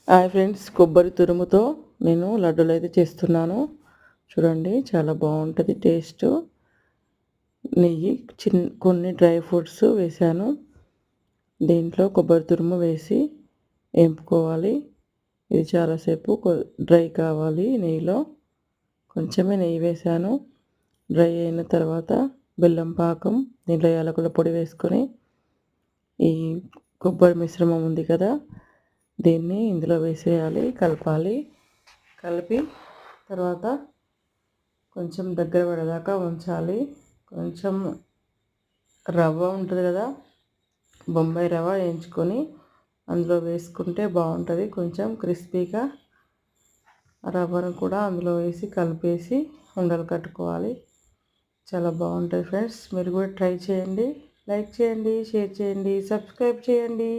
Hi friends, కొబ్బరి తురుముతో నేను లడ్డూలు అయితే చేస్తున్నాను. చూడండి, చాలా బాగుంటుంది టేస్ట్. నెయ్యి, కొన్ని డ్రై ఫ్రూట్స్ వేసాను. దీంట్లో కొబ్బరి తురుము వేసి వేపుకోవాలి. ఇది చాలాసేపు డ్రై కావాలి. నెయ్యిలో కొంచెమే నెయ్యి వేసాను. డ్రై అయిన తర్వాత బెల్లం పాకం, దీంట్లో యాలకుల పొడి వేసుకొని ఈ కొబ్బరి మిశ్రమం ఉంది కదా, దీన్ని ఇందులో వేసేయాలి, కలపాలి. కలిపి తర్వాత కొంచెం దగ్గర పడేదాకా ఉంచాలి. కొంచెం రవ్వ ఉంటుంది కదా, బొంబాయి రవ్వ వేయించుకొని అందులో వేసుకుంటే బాగుంటుంది. కొంచెం క్రిస్పీగా రవ్వను కూడా అందులో వేసి కలిపేసి ఉండలు కట్టుకోవాలి. చాలా బాగుంటుంది ఫ్రెండ్స్. మీరు కూడా ట్రై చేయండి. లైక్ చేయండి, షేర్ చేయండి, సబ్స్క్రైబ్ చేయండి.